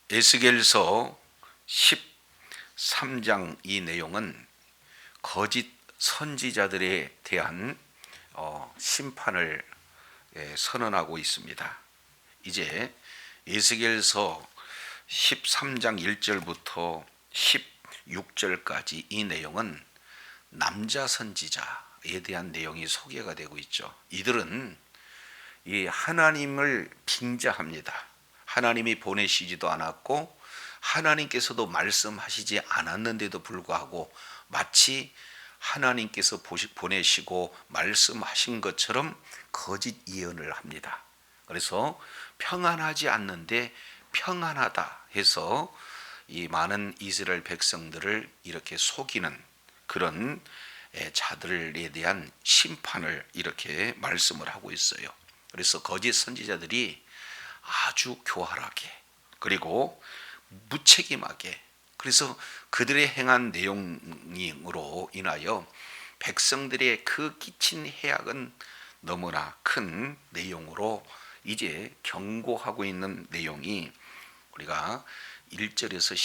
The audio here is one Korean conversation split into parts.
에스겔서 13장 이 내용은 거짓 선지자들에 대한 심판을 선언하고 있습니다. 이제 에스겔서 13장 1절부터 16절까지 이 내용은 남자 선지자에 대한 내용이 소개가 되고 있죠. 이들은 이 하나님을 빙자합니다. 하나님이 보내시지도 않았고 하나님께서도 말씀하시지 않았는데도 불구하고 마치 하나님께서 보내시고 말씀하신 것처럼 거짓 예언을 합니다. 그래서 평안하지 않는데 평안하다 해서 이 많은 이스라엘 백성들을 이렇게 속이는 그런 자들에 대한 심판을 이렇게 말씀을 하고 있어요. 그래서 거짓 선지자들이 아주 교활하게 그리고 무책임하게, 그래서 그들의 행한 내용으로 인하여 백성들의 그 끼친 해악은 너무나 큰 내용으로 이제 경고하고 있는 내용이 우리가 1절에서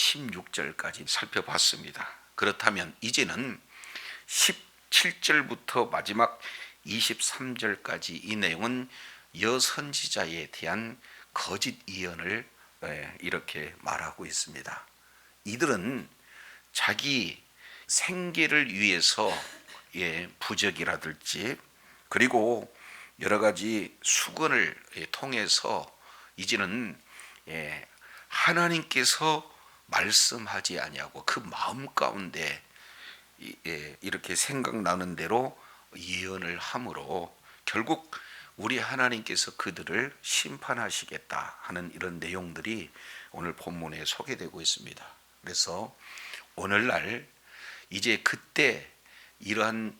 16절까지 살펴봤습니다. 그렇다면 이제는 17절부터 마지막 23절까지 이 내용은 여선지자에 대한 거짓 예언을 이렇게 말하고 있습니다. 이들은 자기 생계를 위해서 부적이라든지 그리고 여러 가지 수건을 통해서 이제는 하나님께서 말씀하지 아니하고 그 마음 가운데 이렇게 생각나는 대로 예언을 함으로 결국 우리 하나님께서 그들을 심판하시겠다 하는 이런 내용들이 오늘 본문에 소개되고 있습니다. 그래서 오늘날 이제 그때 이러한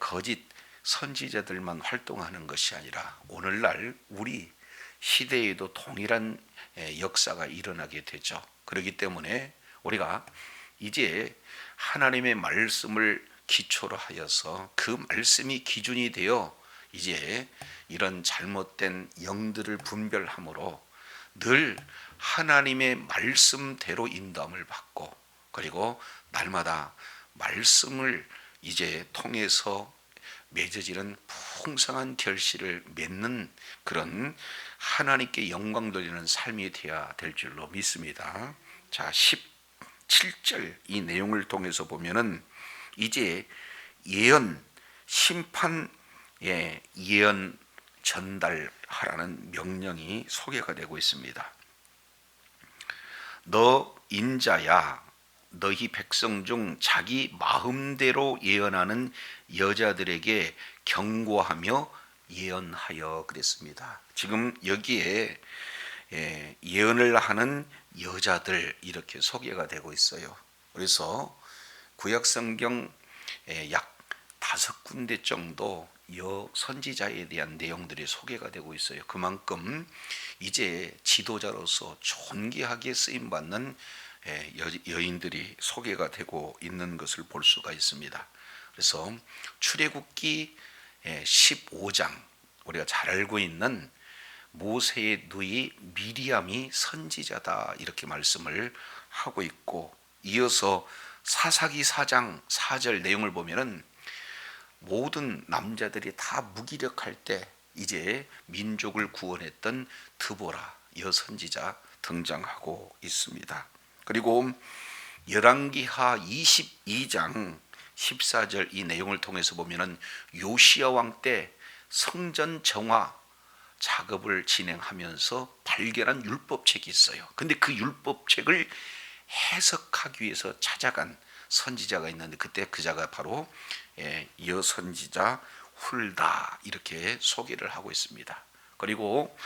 거짓 선지자들만 활동하는 것이 아니라 오늘날 우리 시대에도 동일한 역사가 일어나게 되죠. 그렇기 때문에 우리가 이제 하나님의 말씀을 기초로 하여서 그 말씀이 기준이 되어 이제 이런 잘못된 영들을 분별함으로 늘 하나님의 말씀대로 인도함을 받고 그리고 날마다 말씀을 이제 통해서 맺어지는 풍성한 결실을 맺는 그런 하나님께 영광 돌리는 삶이 되어야 될 줄로 믿습니다. 자, 17절 이 내용을 통해서 보면은 이제 예언 심판 예언 전달하라는 명령이 소개가 되고 있습니다. 너 인자야, 너희 백성 중 자기 마음대로 예언하는 여자들에게 경고하며 예언하여 그랬습니다. 지금 여기에 예언을 하는 여자들 이렇게 소개가 되고 있어요. 그래서 구약성경 약 5군데 정도 여선지자에 대한 내용들이 소개가 되고 있어요. 그만큼 이제 지도자로서 존귀하게 쓰임받는 여인들이 소개가 되고 있는 것을 볼 수가 있습니다. 그래서 출애굽기 15장 우리가 잘 알고 있는 모세의 누이 미리암이 선지자다 이렇게 말씀을 하고 있고, 이어서 사사기 4장 4절 내용을 보면은 모든 남자들이 다 무기력할 때 이제 민족을 구원했던 드보라 여선지자 등장하고 있습니다. 그리고 열왕기하 22장 14절 이 내용을 통해서 보면은 요시야 왕 때 성전 정화 작업을 진행하면서 발견한 율법책이 있어요. 근데 그 율법책을 해석하기 위해서 찾아간 선지자가 있는데 그때 그 자가 바로 여선지자 훌다 이렇게 소개를 하고 있습니다. 그리고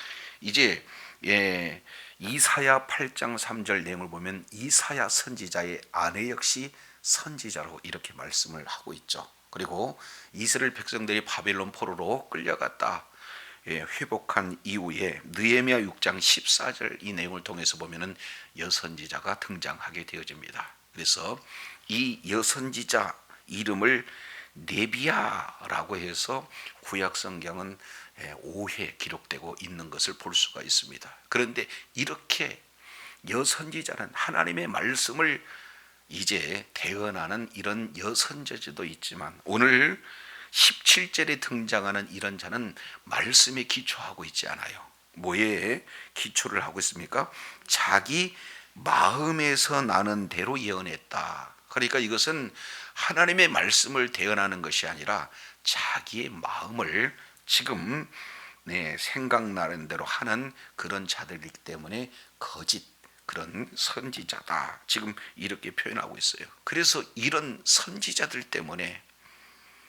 이제 이사야 8장 3절 내용을 보면 이사야 선지자의 아내 역시 선지자로 이렇게 말씀을 하고 있죠. 그리고 이스라엘 백성들이 바벨론 포로로 끌려갔다 회복한 이후에 느헤미야 6장 14절 이 내용을 통해서 보면은 여선지자가 등장하게 되어집니다. 그래서 이 여선지자 이름을 네비야라고 해서 구약 성경은 5회 기록되고 있는 것을 볼 수가 있습니다. 그런데 이렇게 여선지자는 하나님의 말씀을 이제 대언하는 이런 여선지자도 있지만, 오늘 17절에 등장하는 이런 자는 말씀에 기초하고 있지 않아요. 뭐에 기초를 하고 있습니까? 자기 마음에서 나는 대로 예언했다. 그러니까 이것은 하나님의 말씀을 대언하는 것이 아니라 자기의 마음을 지금 생각나는 대로 하는 그런 자들이기 때문에 거짓 그런 선지자다, 지금 이렇게 표현하고 있어요. 그래서 이런 선지자들 때문에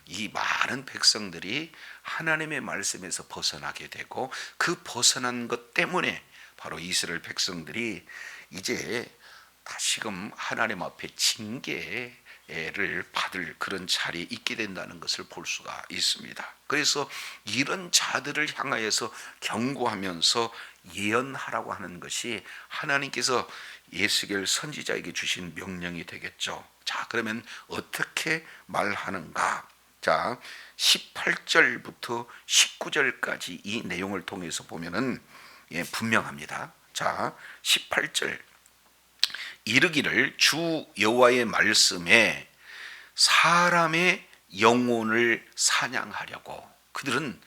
이 많은 백성들이 하나님의 말씀에서 벗어나게 되고, 그 벗어난 것 때문에 바로 이스라엘 백성들이 이제 다시금 하나님 앞에 징계를 받을 그런 자리에 있게 된다는 것을 볼 수가 있습니다. 그래서 이런 자들을 향하여서 경고하면서 예언하라고 하는 것이 하나님께서 예수겔 선지자에게 주신 명령이 되겠죠. 자, 그러면 어떻게 말하는가? 자, 18절부터 19절까지 이 내용을 통해서 보면은 분명합니다. 자, 18절 이르기를 주 여호와의 말씀에 사람의 영혼을 사냥하려고. 그들은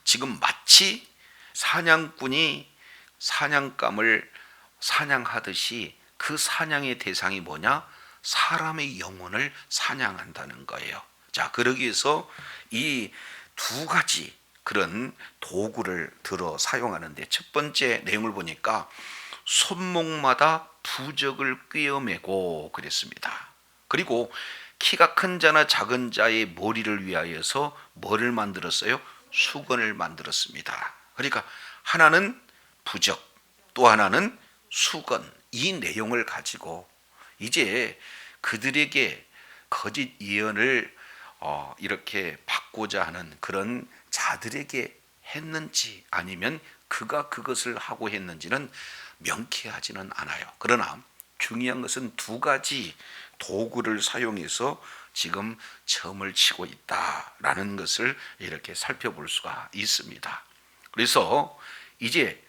지금 마치 사냥꾼이 사냥감을 사냥하듯이 그 사냥의 대상이 뭐냐? 사람의 영혼을 사냥한다는 거예요. 자, 그러기 위해서 이 두 가지 그런 도구를 들어 사용하는데, 첫 번째 내용을 보니까 손목마다 부적을 꿰어매고 그랬습니다. 그리고 키가 큰 자나 작은 자의 머리를 위하여서 뭐를 만들었어요? 수건을 만들었습니다. 그러니까 하나는 부적, 또 하나는 수건, 이 내용을 가지고 이제 그들에게 거짓 예언을 이렇게 받고자 하는 그런 자들에게 했는지, 아니면 그가 그것을 하고 했는지는 명쾌하지는 않아요. 그러나 중요한 것은 두 가지 도구를 사용해서 지금 점을 치고 있다라는 것을 이렇게 살펴볼 수가 있습니다. 그래서 이제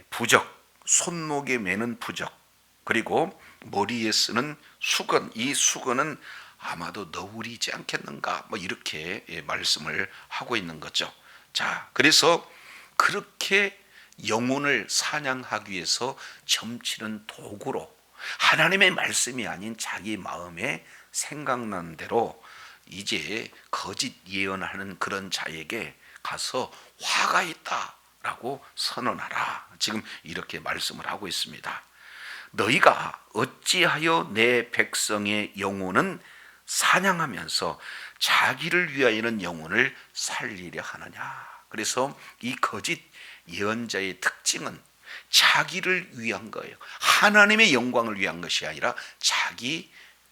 부적, 손목에 매는 부적, 그리고 머리에 쓰는 수건, 이 수건은 아마도 너울이지 않겠는가, 뭐 이렇게 말씀을 하고 있는 거죠. 자, 그래서 그렇게 영혼을 사냥하기 위해서 점치는 도구로 하나님의 말씀이 아닌 자기 마음에 생각나는 대로 이제 거짓 예언하는 그런 자에게 가서 화가 있다라고 선언하라, 지금 이렇게 말씀을 하고 있습니다. 너희가 어찌하여 내 백성의 영혼은 사냥하면서 자기를 위하여는 영혼을 살리려 하느냐. 그래서 이 거짓 예언자의 특징은 자기를 위한 거예요. 하나님의 영광을 위한 것이 아니라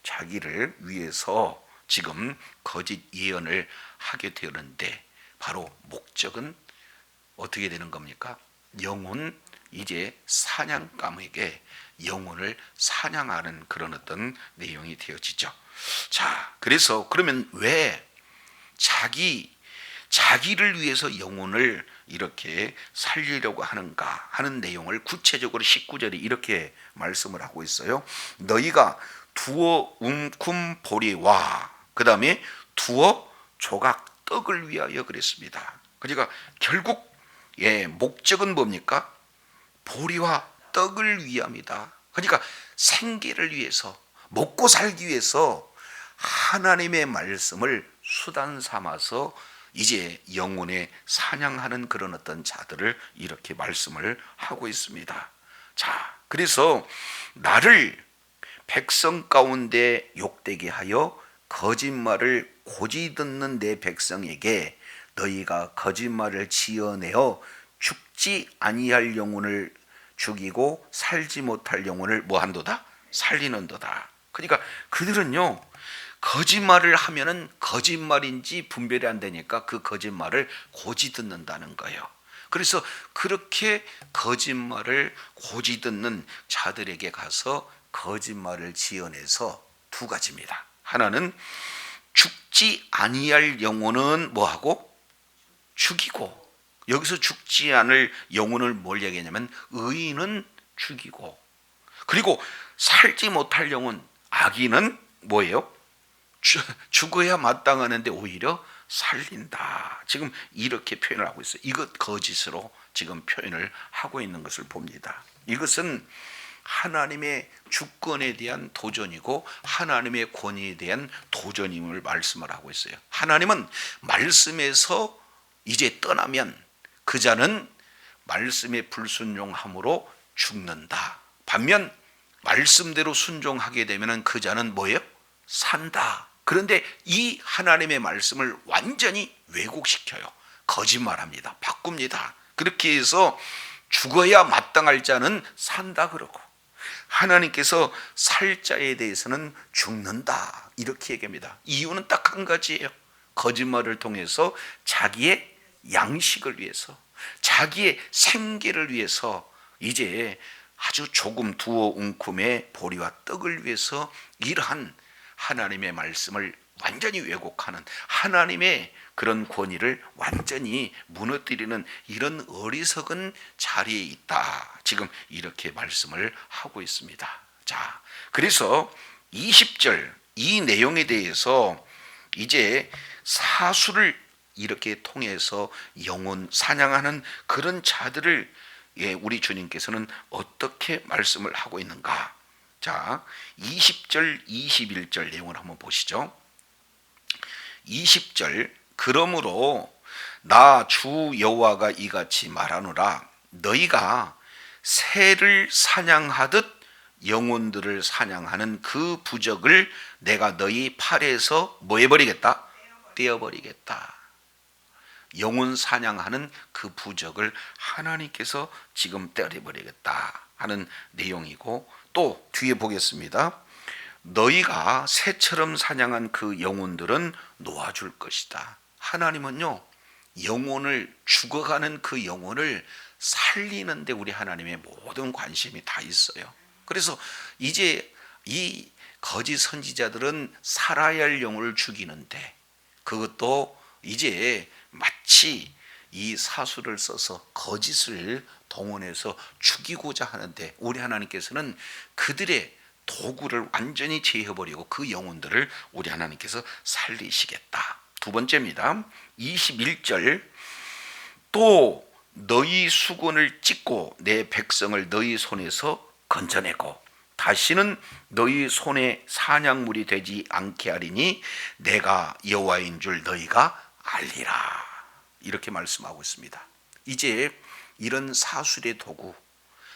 자기를 위해서 지금 거짓 예언을 하게 되는데, 바로 목적은 어떻게 되는 겁니까? 영혼, 이제 사냥감에게 영혼을 사냥하는 그런 어떤 내용이 되어지죠. 자, 그래서 그러면 왜 자기를 위해서 영혼을 이렇게 살리려고 하는가 하는 내용을 구체적으로 19절에 이렇게 말씀을 하고 있어요. 너희가 두어 움큼 보리와, 그 다음에 두어 조각 떡을 위하여 그랬습니다. 그러니까 결국 목적은 뭡니까? 보리와 떡을 위함이다. 그러니까 생계를 위해서, 먹고 살기 위해서 하나님의 말씀을 수단 삼아서 이제 영혼에 사냥하는 그런 어떤 자들을 이렇게 말씀을 하고 있습니다. 자, 그래서 나를 백성 가운데 욕되게 하여 거짓말을 고지 듣는 내 백성에게 너희가 거짓말을 지어내어 죽지 아니할 영혼을 죽이고 살지 못할 영혼을 뭐한도다? 살리는도다. 그러니까 그들은요, 거짓말을 하면은 거짓말인지 분별이 안 되니까 그 거짓말을 고지 듣는다는 거예요. 그래서 그렇게 거짓말을 고지 듣는 자들에게 가서 거짓말을 지어내서 두 가지입니다. 하나는 죽지 아니할 영혼은 뭐하고? 죽이고, 여기서 죽지 않을 영혼을 뭘 얘기하냐면 의인은 죽이고, 그리고 살지 못할 영혼, 악인은 뭐예요? 죽어야 마땅하는데 오히려 살린다. 지금 이렇게 표현을 하고 있어요. 이것 거짓으로 지금 표현을 하고 있는 것을 봅니다. 이것은 하나님의 주권에 대한 도전이고 하나님의 권위에 대한 도전임을 말씀을 하고 있어요. 하나님은 말씀에서 이제 떠나면 그 자는 말씀에 불순종함으로 죽는다. 반면 말씀대로 순종하게 되면 그 자는 뭐예요? 산다. 그런데 이 하나님의 말씀을 완전히 왜곡시켜요. 거짓말합니다. 바꿉니다. 그렇게 해서 죽어야 마땅할 자는 산다 그러고, 하나님께서 살 자에 대해서는 죽는다 이렇게 얘기합니다. 이유는 딱 한 가지예요. 거짓말을 통해서 자기의 양식을 위해서, 자기의 생계를 위해서 이제 아주 조금 두어 웅큼의 보리와 떡을 위해서 이러한 하나님의 말씀을 완전히 왜곡하는, 하나님의 그런 권위를 완전히 무너뜨리는 이런 어리석은 자리에 있다. 지금 이렇게 말씀을 하고 있습니다. 자, 그래서 20절 이 내용에 대해서 이제 사수를 이렇게 통해서 영혼 사냥하는 그런 자들을 우리 주님께서는 어떻게 말씀을 하고 있는가? 자, 20절 21절 내용을 한번 보시죠. 20절 그러므로 나 주 여호와가 이같이 말하노라. 너희가 새를 사냥하듯 영혼들을 사냥하는 그 부적을 내가 너희 팔에서 뭐 해버리겠다? 떼어버리겠다. 영혼 사냥하는 그 부적을 하나님께서 지금 떼어버리겠다 하는 내용이고, 또 뒤에 보겠습니다. 너희가 새처럼 사냥한 그 영혼들은 놓아줄 것이다. 하나님은요, 영혼을, 죽어가는 그 영혼을 살리는데 우리 하나님의 모든 관심이 다 있어요. 그래서 이제 이 거짓 선지자들은 살아야 할 영혼을 죽이는데, 그것도 이제 마치 이 사수를 써서 거짓을 동원해서 죽이고자 하는데, 우리 하나님께서는 그들의 도구를 완전히 제해버리고 그 영혼들을 우리 하나님께서 살리시겠다. 두 번째입니다. 21절 또 너희 수건을 찢고 내 백성을 너희 손에서 건져내고 다시는 너희 손에 사냥물이 되지 않게 하리니 내가 여호와인 줄 너희가 알리라. 이렇게 말씀하고 있습니다. 이제 이런 사술의 도구,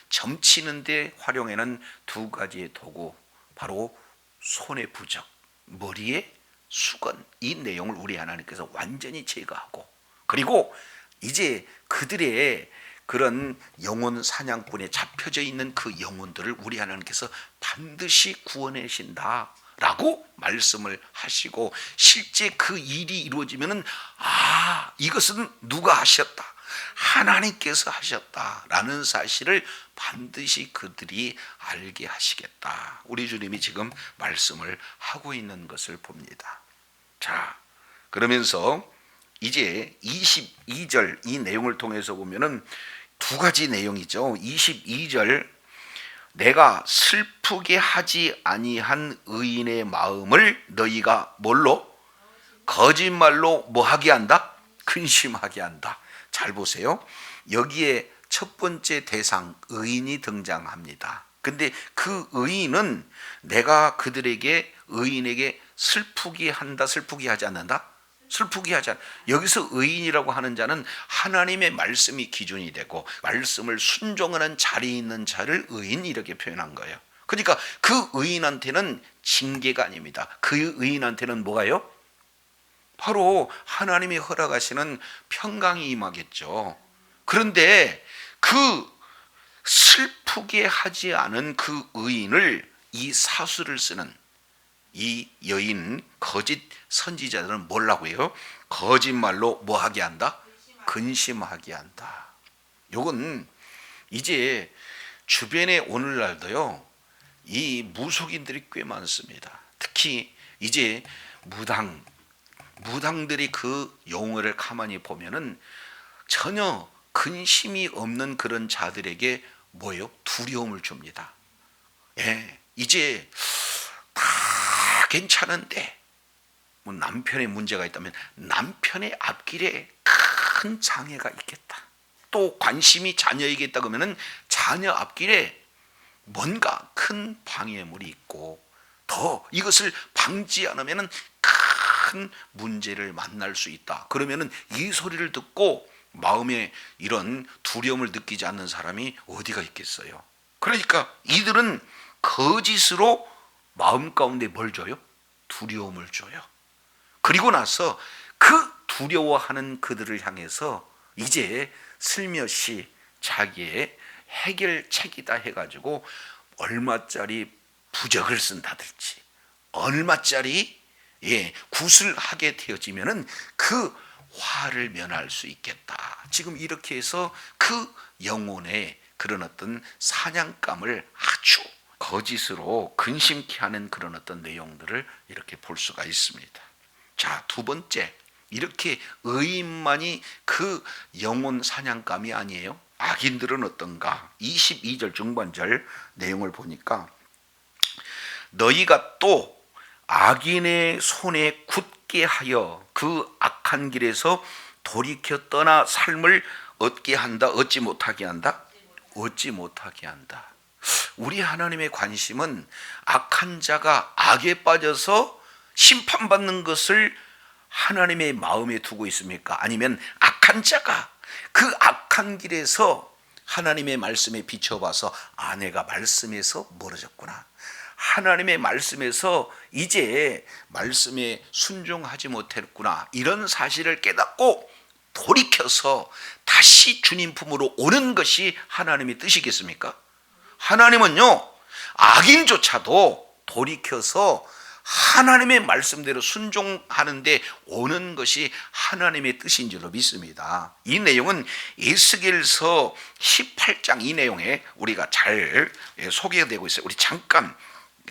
점치는데 활용하는 두 가지의 도구, 바로 손의 부적, 머리에 수건, 이 내용을 우리 하나님께서 완전히 제거하고, 그리고 이제 그들의 그런 영혼 사냥꾼에 잡혀져 있는 그 영혼들을 우리 하나님께서 반드시 구원하신다 라고 말씀을 하시고, 실제 그 일이 이루어지면은 이것은 누가 하셨다, 하나님께서 하셨다라는 사실을 반드시 그들이 알게 하시겠다. 우리 주님이 지금 말씀을 하고 있는 것을 봅니다. 자, 그러면서 이제 22절 이 내용을 통해서 보면은 두 가지 내용이죠. 22절 내가 슬프게 하지 아니한 의인의 마음을 너희가 뭘로? 거짓말로 뭐 하게 한다? 근심하게 한다. 잘 보세요. 여기에 첫 번째 대상 의인이 등장합니다. 근데 그 의인은 내가 그들에게, 의인에게 슬프게 한다, 슬프게 하지 않는다? 슬프게 하지 않는다. 여기서 의인이라고 하는 자는 하나님의 말씀이 기준이 되고 말씀을 순종하는 자리에 있는 자를 의인 이렇게 표현한 거예요. 그러니까 그 의인한테는 징계가 아닙니다. 그 의인한테는 뭐가요? 바로 하나님이 허락하시는 평강이 임하겠죠. 그런데 그 슬프게 하지 않은 그 의인을, 이 사수를 쓰는 이 여인 거짓 선지자들은 뭐라고 해요? 거짓말로 뭐 하게 한다? 근심하게 한다. 요건 이제 주변에 오늘날도요, 이 무속인들이 꽤 많습니다. 특히 이제 무당들이 그 용어를 가만히 보면은 전혀 근심이 없는 그런 자들에게 뭐예요? 두려움을 줍니다. 이제 다 괜찮은데 뭐 남편의 문제가 있다면 남편의 앞길에 큰 장애가 있겠다. 또 관심이 자녀에게 있다 그러면 자녀 앞길에 뭔가 큰 방해물이 있고 더 이것을 방지 않으면 큰 문제를 만날 수 있다. 그러면 이 소리를 듣고 마음에 이런 두려움을 느끼지 않는 사람이 어디가 있겠어요. 그러니까 이들은 거짓으로 마음 가운데 뭘 줘요? 두려움을 줘요. 그리고 나서 그 두려워하는 그들을 향해서 이제 슬며시 자기의 해결책이다 해가지고 얼마짜리 부적을 쓴다든지 얼마짜리 굿을 하게 되어지면은 그 화를 면할 수 있겠다. 지금 이렇게 해서 그 영혼의 그런 어떤 사냥감을 아주 거짓으로 근심케 하는 그런 어떤 내용들을 이렇게 볼 수가 있습니다. 자, 두 번째, 이렇게 의인만이 그 영혼 사냥감이 아니에요. 악인들은 어떤가? 22절 중반절 내용을 보니까 너희가 또 악인의 손에 굳게 하여 그 악한 길에서 돌이켜 떠나 삶을 얻게 한다. 얻지 못하게 한다. 얻지 못하게 한다. 우리 하나님의 관심은 악한 자가 악에 빠져서 심판받는 것을 하나님의 마음에 두고 있습니까? 아니면 악한 자가 그 악한 길에서 하나님의 말씀에 비춰봐서 내가 말씀에서 멀어졌구나, 하나님의 말씀에서 이제 말씀에 순종하지 못했구나, 이런 사실을 깨닫고 돌이켜서 다시 주님 품으로 오는 것이 하나님의 뜻이겠습니까? 하나님은요, 악인조차도 돌이켜서 하나님의 말씀대로 순종하는데 오는 것이 하나님의 뜻인 줄로 믿습니다. 이 내용은 에스겔서 18장 이 내용에 우리가 잘 소개되고 있어요. 우리 잠깐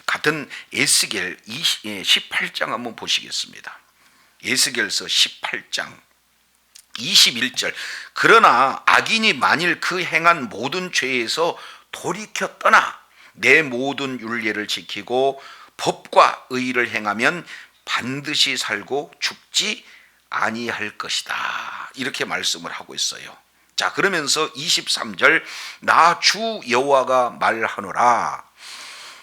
같은 에스겔 18장 한번 보시겠습니다. 에스겔서 18장 21절. 그러나 악인이 만일 그 행한 모든 죄에서 돌이켜 떠나 내 모든 율례를 지키고 법과 의를 행하면 반드시 살고 죽지 아니할 것이다. 이렇게 말씀을 하고 있어요. 자, 그러면서 23절 나 주 여호와가 말하노라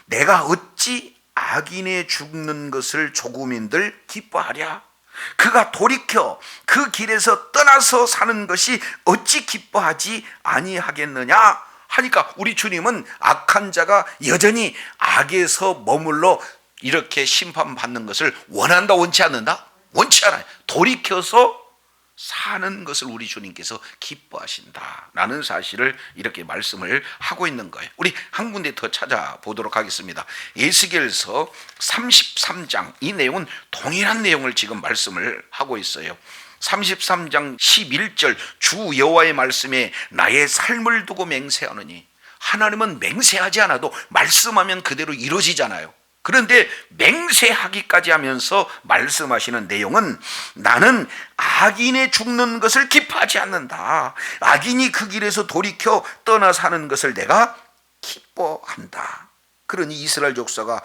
내가 어찌 악인의 죽는 것을 조금인들 기뻐하랴. 그가 돌이켜 그 길에서 떠나서 사는 것이 어찌 기뻐하지 아니하겠느냐 하니까 우리 주님은 악한 자가 여전히 악에서 머물러 이렇게 심판받는 것을 원한다, 원치 않는다? 원치 않아요. 돌이켜서 사는 것을 우리 주님께서 기뻐하신다라는 사실을 이렇게 말씀을 하고 있는 거예요. 우리 한 군데 더 찾아보도록 하겠습니다. 에스겔서 33장 이 내용은 동일한 내용을 지금 말씀을 하고 있어요. 33장 11절 주 여호와의 말씀에 나의 삶을 두고 맹세하느니, 하나님은 맹세하지 않아도 말씀하면 그대로 이루어지잖아요. 그런데 맹세하기까지 하면서 말씀하시는 내용은 나는 악인의 죽는 것을 기뻐하지 않는다. 악인이 그 길에서 돌이켜 떠나 사는 것을 내가 기뻐한다. 그러니 이스라엘 족속아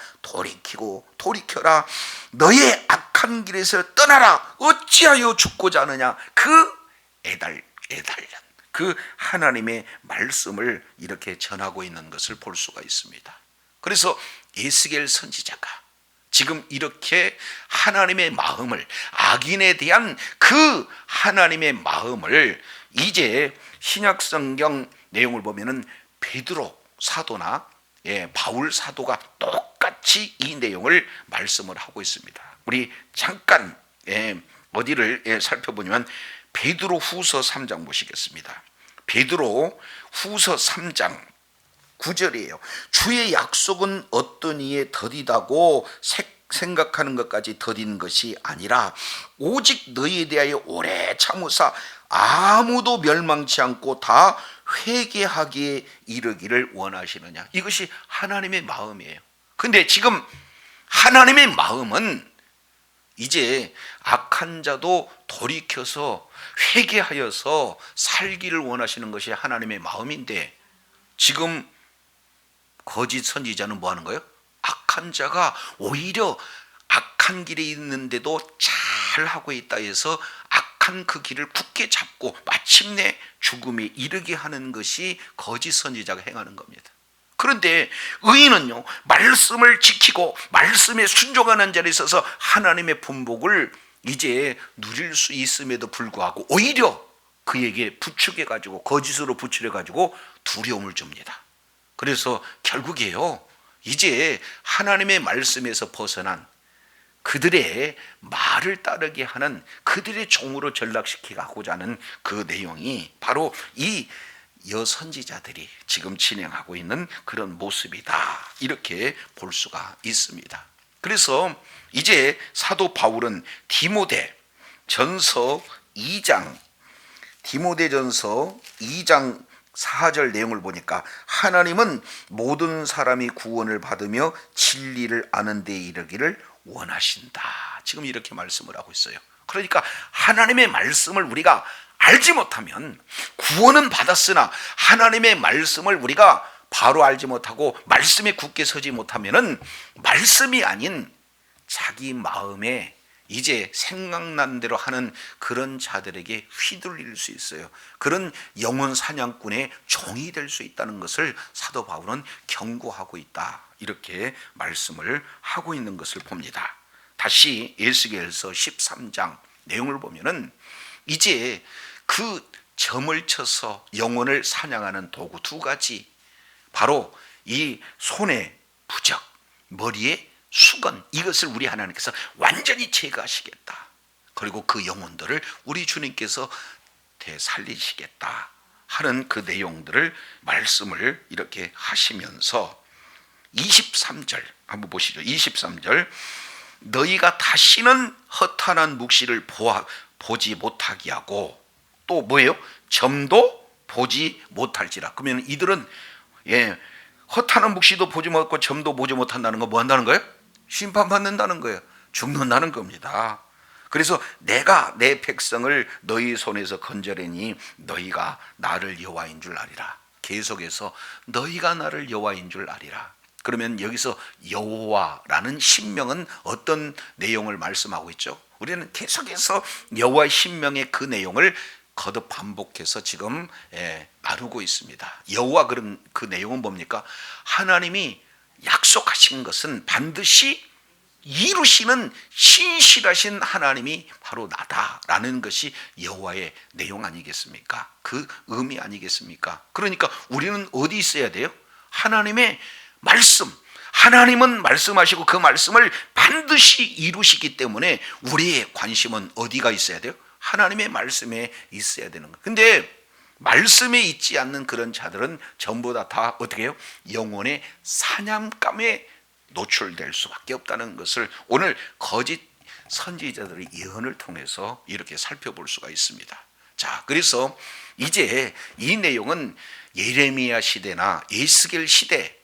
돌이켜라. 너의 악한 길에서 떠나라. 어찌하여 죽고자 하느냐. 그 애달련 그 하나님의 말씀을 이렇게 전하고 있는 것을 볼 수가 있습니다. 그래서 에스겔 선지자가 지금 이렇게 하나님의 마음을, 악인에 대한 그 하나님의 마음을 이제 신약성경 내용을 보면은 베드로 사도나 바울 사도가 똑같이 이 내용을 말씀을 하고 있습니다. 우리 잠깐 어디를 살펴보면 베드로 후서 3장 보시겠습니다. 베드로 후서 3장 9절이에요. 주의 약속은 어떤 이에 더디다고 생각하는 것까지 더딘 것이 아니라 오직 너희에 대하여 오래 참으사 아무도 멸망치 않고 다 회개하기에 이르기를 원하시느냐. 이것이 하나님의 마음이에요. 근데 지금 하나님의 마음은 이제 악한 자도 돌이켜서 회개하여서 살기를 원하시는 것이 하나님의 마음인데, 지금 거짓 선지자는 뭐 하는 거예요? 악한 자가 오히려 악한 길에 있는데도 잘 하고 있다 해서 악한 그 길을 굳게 잡고 마침내 죽음에 이르게 하는 것이 거짓 선지자가 행하는 겁니다. 그런데 의인은요, 말씀을 지키고 말씀에 순종하는 자리에 있어서 하나님의 분복을 이제 누릴 수 있음에도 불구하고 오히려 그에게 부추겨가지고 거짓으로 부추겨가지고 두려움을 줍니다. 그래서 결국에요, 이제 하나님의 말씀에서 벗어난 그들의 말을 따르게 하는 그들의 종으로 전락시키고자 하는 그 내용이 바로 이 여선지자들이 지금 진행하고 있는 그런 모습이다, 이렇게 볼 수가 있습니다. 그래서 이제 사도 바울은 디모데전서 2장 4절 내용을 보니까 하나님은 모든 사람이 구원을 받으며 진리를 아는 데 이르기를 원하신다, 지금 이렇게 말씀을 하고 있어요. 그러니까 하나님의 말씀을 우리가 알지 못하면, 구원은 받았으나 하나님의 말씀을 우리가 바로 알지 못하고 말씀에 굳게 서지 못하면은 말씀이 아닌 자기 마음에 이제 생각난 대로 하는 그런 자들에게 휘둘릴 수 있어요. 그런 영혼 사냥꾼의 종이 될 수 있다는 것을 사도 바울은 경고하고 있다, 이렇게 말씀을 하고 있는 것을 봅니다. 다시 에스겔서 13장 내용을 보면은 이제 그 점을 쳐서 영혼을 사냥하는 도구 두 가지, 바로 이 손에 부적, 머리에 수건, 이것을 우리 하나님께서 완전히 제거하시겠다. 그리고 그 영혼들을 우리 주님께서 되살리시겠다 하는 그 내용들을 말씀을 이렇게 하시면서 23절 한번 보시죠. 23절, 너희가 다시는 허탄한 묵시를 보지 못하게 하고, 또 뭐예요? 점도 보지 못할지라. 그러면 이들은 허탄한 묵시도 보지 못하고 점도 보지 못한다는 거 뭐 한다는 거예요? 심판받는다는 거예요. 죽는다는 겁니다. 그래서 내가 내 백성을 너희 손에서 건져내니 너희가 나를 여호와인 줄 아리라. 계속해서 너희가 나를 여호와인 줄 아리라. 그러면 여기서 여호와라는 신명은 어떤 내용을 말씀하고 있죠? 우리는 계속해서 여호와의 신명의 그 내용을 거듭 반복해서 지금 나누고 있습니다. 여호와 그런 그 내용은 뭡니까? 하나님이 약속하신 것은 반드시 이루시는 신실하신 하나님이 바로 나다라는 것이 여호와의 내용 아니겠습니까? 그 의미 아니겠습니까? 그러니까 우리는 어디 있어야 돼요? 하나님의 말씀, 하나님은 말씀하시고 그 말씀을 반드시 이루시기 때문에 우리의 관심은 어디가 있어야 돼요? 하나님의 말씀에 있어야 되는 거예요. 근데 말씀에 있지 않는 그런 자들은 전부 다 어떻게 해요? 영혼의 사냥감에 노출될 수밖에 없다는 것을 오늘 거짓 선지자들의 예언을 통해서 이렇게 살펴볼 수가 있습니다. 자, 그래서 이제 이 내용은 예레미야 시대나 에스겔 시대,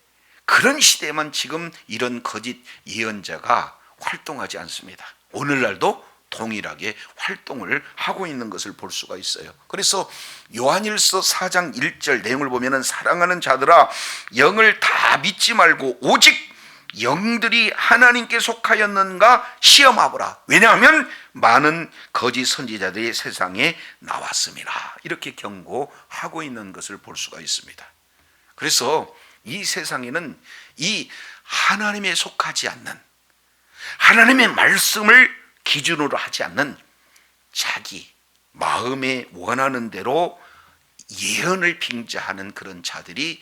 그런 시대만 지금 이런 거짓 예언자가 활동하지 않습니다. 오늘날도 동일하게 활동을 하고 있는 것을 볼 수가 있어요. 그래서 요한일서 4장 1절 내용을 보면은, 사랑하는 자들아 영을 다 믿지 말고 오직 영들이 하나님께 속하였는가 시험하보라. 왜냐하면 많은 거짓 선지자들이 세상에 나왔습니다. 이렇게 경고하고 있는 것을 볼 수가 있습니다. 그래서 이 세상에는 이 하나님에 속하지 않는, 하나님의 말씀을 기준으로 하지 않는 자기 마음에 원하는 대로 예언을 빙자하는 그런 자들이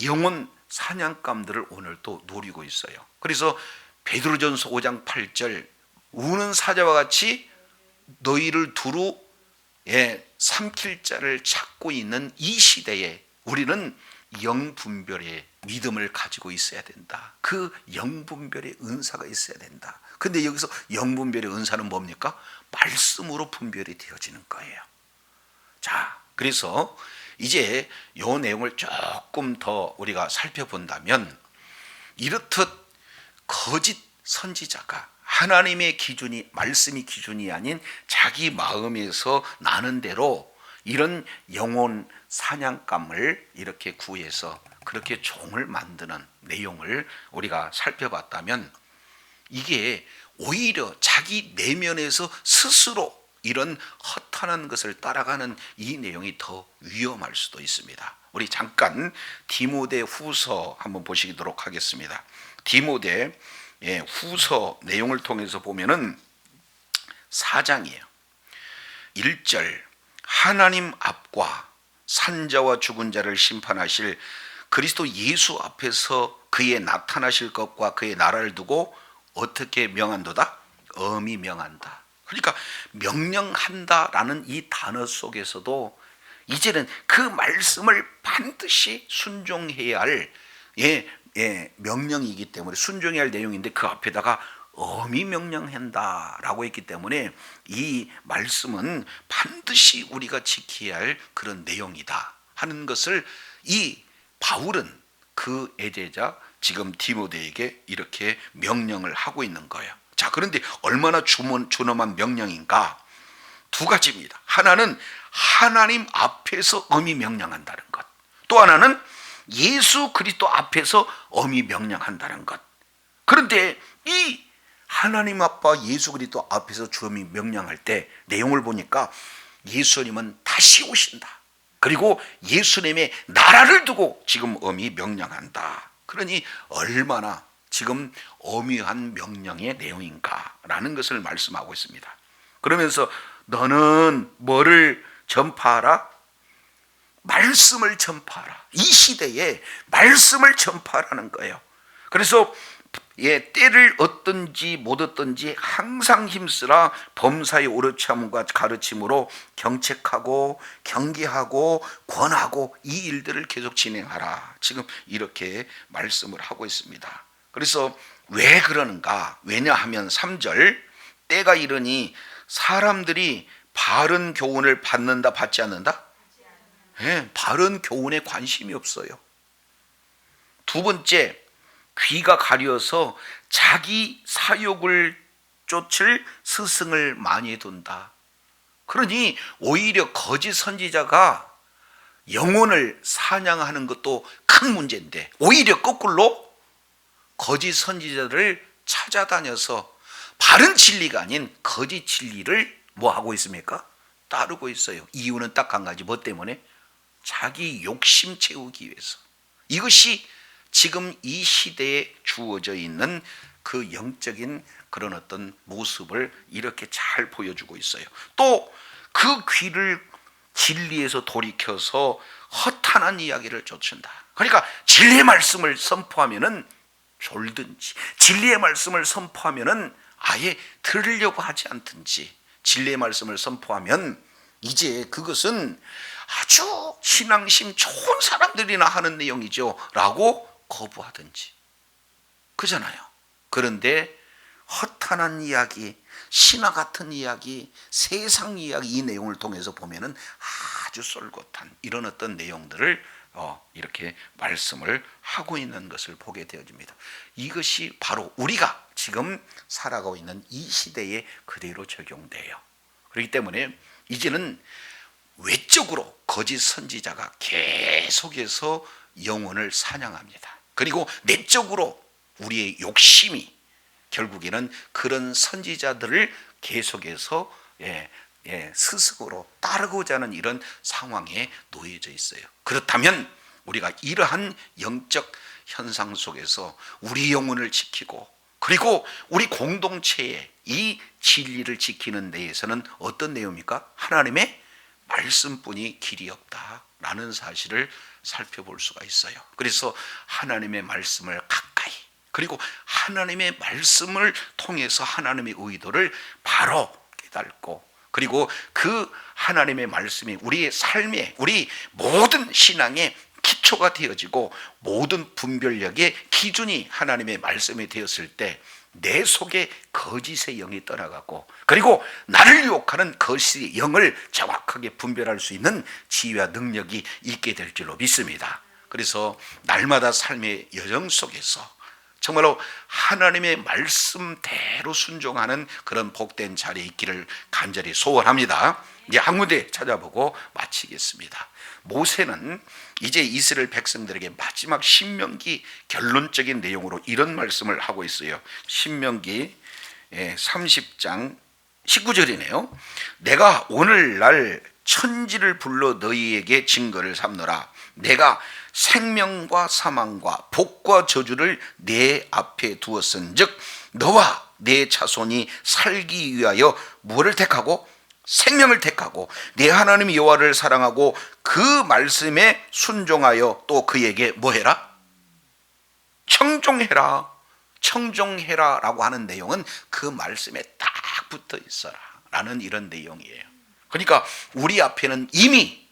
영혼 사냥감들을 오늘 또 노리고 있어요. 그래서 베드로전서 5장 8절, 우는 사자와 같이 너희를 두루 삼킬 자를 찾고 있는 이 시대에 우리는 영분별의 믿음을 가지고 있어야 된다. 그 영분별의 은사가 있어야 된다. 근데 여기서 영분별의 은사는 뭡니까? 말씀으로 분별이 되어지는 거예요. 자, 그래서 이제 이 내용을 조금 더 우리가 살펴본다면, 이렇듯 거짓 선지자가 하나님의 기준이, 말씀이 기준이 아닌 자기 마음에서 나는 대로 이런 영혼 사냥감을 이렇게 구해서 그렇게 종을 만드는 내용을 우리가 살펴봤다면 이게 오히려 자기 내면에서 스스로 이런 허탄한 것을 따라가는 이 내용이 더 위험할 수도 있습니다. 우리 잠깐 디모데 후서 한번 보시도록 하겠습니다. 디모데 후서 내용을 통해서 보면은 4장이에요. 1절, 하나님 앞과 산자와 죽은 자를 심판하실 그리스도 예수 앞에서 그의 나타나실 것과 그의 나라를 두고 어떻게 명한도다? 엄히 명한다. 그러니까 명령한다라는 이 단어 속에서도 이제는 그 말씀을 반드시 순종해야 할 명령이기 때문에 순종해야 할 내용인데 그 앞에다가 엄히 명령한다라고 했기 때문에 이 말씀은 반드시 우리가 지켜야 할 그런 내용이다 하는 것을 이 바울은 그 애제자 지금 디모데에게 이렇게 명령을 하고 있는 거예요. 자, 그런데 얼마나 준엄한 명령인가? 두 가지입니다. 하나는 하나님 앞에서 엄히 명령한다는 것, 또 하나는 예수 그리스도 앞에서 엄히 명령한다는 것. 그런데 이 하나님 아빠 예수 그리스도 앞에서 주엄히 명령할 때 내용을 보니까 예수님은 다시 오신다. 그리고 예수님의 나라를 두고 지금 엄히 명령한다. 그러니 얼마나 지금 엄위한 명령의 내용인가라는 것을 말씀하고 있습니다. 그러면서 너는 뭐를 전파하라? 말씀을 전파하라. 이 시대에 말씀을 전파하라는 거예요. 그래서 때를 얻든지 못 얻든지 항상 힘쓰라. 범사의 오르참과 가르침으로 경책하고 경계하고 권하고 이 일들을 계속 진행하라. 지금 이렇게 말씀을 하고 있습니다. 그래서 왜 그러는가? 왜냐하면 3절, 때가 이르니 사람들이 바른 교훈을 받는다 받지 않는다? 바른 교훈에 관심이 없어요. 두 번째, 귀가 가려서 자기 사욕을 쫓을 스승을 많이 둔다. 그러니 오히려 거짓 선지자가 영혼을 사냥하는 것도 큰 문제인데 오히려 거꾸로 거짓 선지자들을 찾아다녀서 바른 진리가 아닌 거짓 진리를 뭐 하고 있습니까? 따르고 있어요. 이유는 딱 한 가지. 뭐 때문에? 자기 욕심 채우기 위해서. 이것이 지금 이 시대에 주어져 있는 그 영적인 그런 어떤 모습을 이렇게 잘 보여주고 있어요. 또 그 귀를 진리에서 돌이켜서 허탄한 이야기를 쫓는다. 그러니까 진리의 말씀을 선포하면은 졸든지, 진리의 말씀을 선포하면은 아예 들으려고 하지 않든지, 진리의 말씀을 선포하면 이제 그것은 아주 신앙심 좋은 사람들이나 하는 내용이죠 라고 거부하든지 그잖아요. 그런데 허탄한 이야기, 신화 같은 이야기, 세상 이야기 이 내용을 통해서 보면은 아주 쏠긋한 이런 어떤 내용들을 이렇게 말씀을 하고 있는 것을 보게 되어집니다. 이것이 바로 우리가 지금 살아가고 있는 이 시대에 그대로 적용돼요. 그렇기 때문에 이제는 외적으로 거짓 선지자가 계속해서 영혼을 사냥합니다. 그리고 내적으로 우리의 욕심이 결국에는 그런 선지자들을 계속해서 스스로 따르고자 하는 이런 상황에 놓여져 있어요. 그렇다면 우리가 이러한 영적 현상 속에서 우리 영혼을 지키고 그리고 우리 공동체의 이 진리를 지키는 데에서는 어떤 내용입니까? 하나님의 말씀뿐이 길이 없다라는 사실을 살펴볼 수가 있어요. 그래서 하나님의 말씀을 가까이, 그리고 하나님의 말씀을 통해서 하나님의 의도를 바로 깨닫고, 그리고 그 하나님의 말씀이 우리의 삶에, 우리 모든 신앙의 기초가 되어지고 모든 분별력의 기준이 하나님의 말씀이 되었을 때 내 속에 거짓의 영이 떠나가고, 그리고 나를 유혹하는 거짓의 영을 정확하게 분별할 수 있는 지혜와 능력이 있게 될 줄로 믿습니다. 그래서 날마다 삶의 여정 속에서 정말로 하나님의 말씀대로 순종하는 그런 복된 자리에 있기를 간절히 소원합니다. 이제 한 군데 찾아보고 마치겠습니다. 모세는 이제 이스라엘 백성들에게 마지막 신명기 결론적인 내용으로 이런 말씀을 하고 있어요. 신명기 30장 19절이네요. 내가 오늘날 천지를 불러 너희에게 증거를 삼노라. 내가 생명과 사망과 복과 저주를 내 앞에 두었은즉 너와 내 자손이 살기 위하여 무엇을 택하고 생명을 택하고 내 하나님 여호와를 사랑하고 그 말씀에 순종하여 또 그에게 뭐해라? 청종해라. 청종해라라고 하는 내용은 그 말씀에 딱 붙어 있어라 라는 이런 내용이에요. 그러니까 우리 앞에는 이미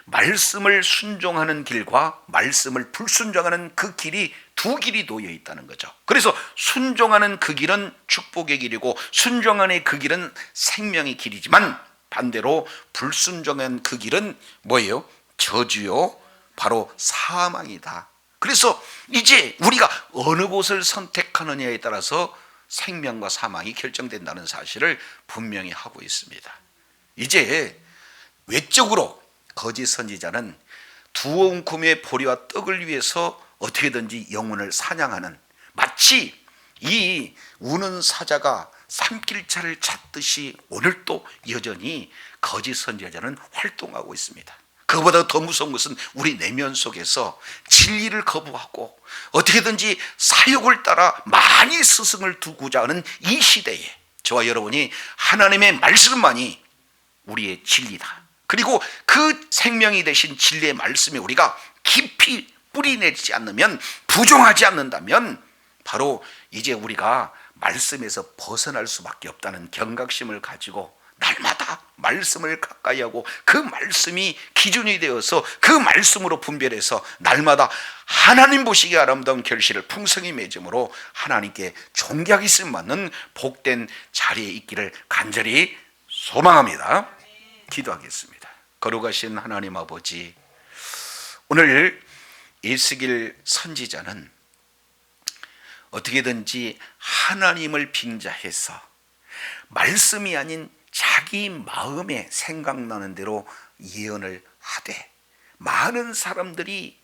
말씀을 순종하는 길과 말씀을 불순종하는 그 길이 두 길이 놓여 있다는 거죠. 그래서 순종하는 그 길은 축복의 길이고 순종하는 그 길은 생명의 길이지만 반대로 불순종한 그 길은 뭐예요? 저주요, 바로 사망이다. 그래서 이제 우리가 어느 곳을 선택하느냐에 따라서 생명과 사망이 결정된다는 사실을 분명히 하고 있습니다. 이제 외적으로 거짓 선지자는 두엄금의 보리와 떡을 위해서 어떻게든지 영혼을 사냥하는, 마치 이 우는 사자가 산길차를 찾듯이 오늘도 여전히 거짓 선지자는 활동하고 있습니다. 그보다 더 무서운 것은 우리 내면 속에서 진리를 거부하고 어떻게든지 사욕을 따라 많이 스승을 두고자 하는 이 시대에 저와 여러분이 하나님의 말씀만이 우리의 진리다. 그리고 그 생명이 되신 진리의 말씀에 우리가 깊이 뿌리내지 않으면, 부정하지 않는다면 바로 이제 우리가 말씀에서 벗어날 수밖에 없다는 경각심을 가지고 날마다 말씀을 가까이 하고 그 말씀이 기준이 되어서 그 말씀으로 분별해서 날마다 하나님 보시기에 아름다운 결실을 풍성히 맺음으로 하나님께 존귀하게 쓰임받는 복된 자리에 있기를 간절히 소망합니다. 기도하겠습니다. 거룩하신 하나님 아버지, 오늘 에스겔 선지자는 어떻게든지 하나님을 빙자해서 말씀이 아닌 자기 마음에 생각나는 대로 예언을 하되 많은 사람들이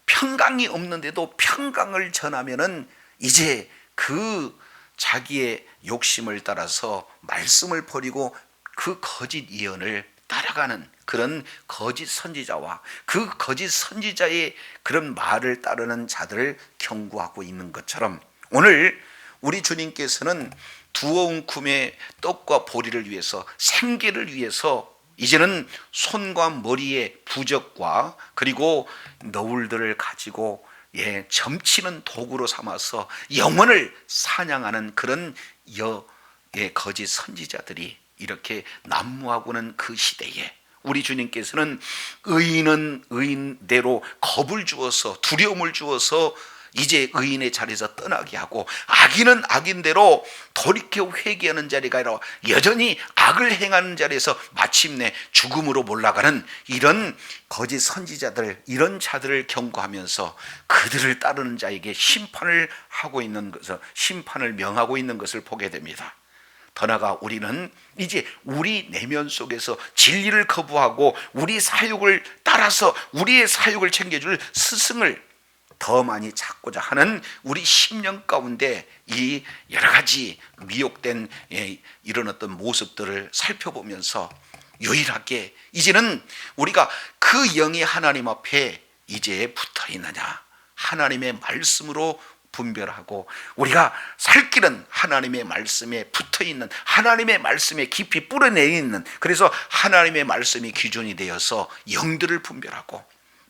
평강이 없는데도 평강을 전하면은 이제 그 자기의 욕심을 따라서 말씀을 버리고 그 거짓 예언을 따라가는 그런 거짓 선지자와 그 거짓 선지자의 그런 말을 따르는 자들을 경고하고 있는 것처럼 오늘 우리 주님께서는 두엄금의 떡과 보리를 위해서, 생계를 위해서 이제는 손과 머리의 부적과 그리고 너울들을 가지고 점치는 도구로 삼아서 영혼을 사냥하는 그런 거짓 선지자들이 이렇게 난무하고는 그 시대에 우리 주님께서는 의인은 의인대로 겁을 주어서 두려움을 주어서 이제 의인의 자리에서 떠나게 하고 악인은 악인대로 돌이켜 회개하는 자리가 아니라 여전히 악을 행하는 자리에서 마침내 죽음으로 몰아가는 이런 거짓 선지자들, 이런 자들을 경고하면서 그들을 따르는 자에게 심판을 하고 있는 것을, 심판을 명하고 있는 것을 보게 됩니다. 더 나아가 우리는 이제 우리 내면 속에서 진리를 거부하고 우리 사욕을 따라서 우리의 사욕을 챙겨줄 스승을 더 많이 찾고자 하는 우리 심령 가운데 이 여러 가지 미혹된 이런 어떤 모습들을 살펴보면서 유일하게 이제는 우리가 그 영이 하나님 앞에 이제 붙어 있느냐, 하나님의 말씀으로 분별하고 우리가 살 길은 하나님의 말씀에 붙어 있는, 하나님의 말씀에 깊이 뿌려내 있는, 그래서 하나님의 말씀이 기준이 되어서 영들을 분별하고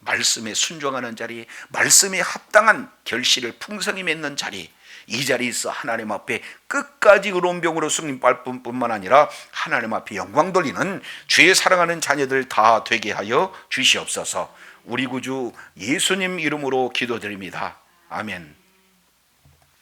말씀에 순종하는 자리, 말씀에 합당한 결실을 풍성히 맺는 자리, 이 자리에서 하나님 앞에 끝까지 의로운 병으로 승리할 뿐만 아니라 하나님 앞에 영광 돌리는 주의 사랑하는 자녀들 다 되게 하여 주시옵소서. 우리 구주 예수님 이름으로 기도드립니다. 아멘.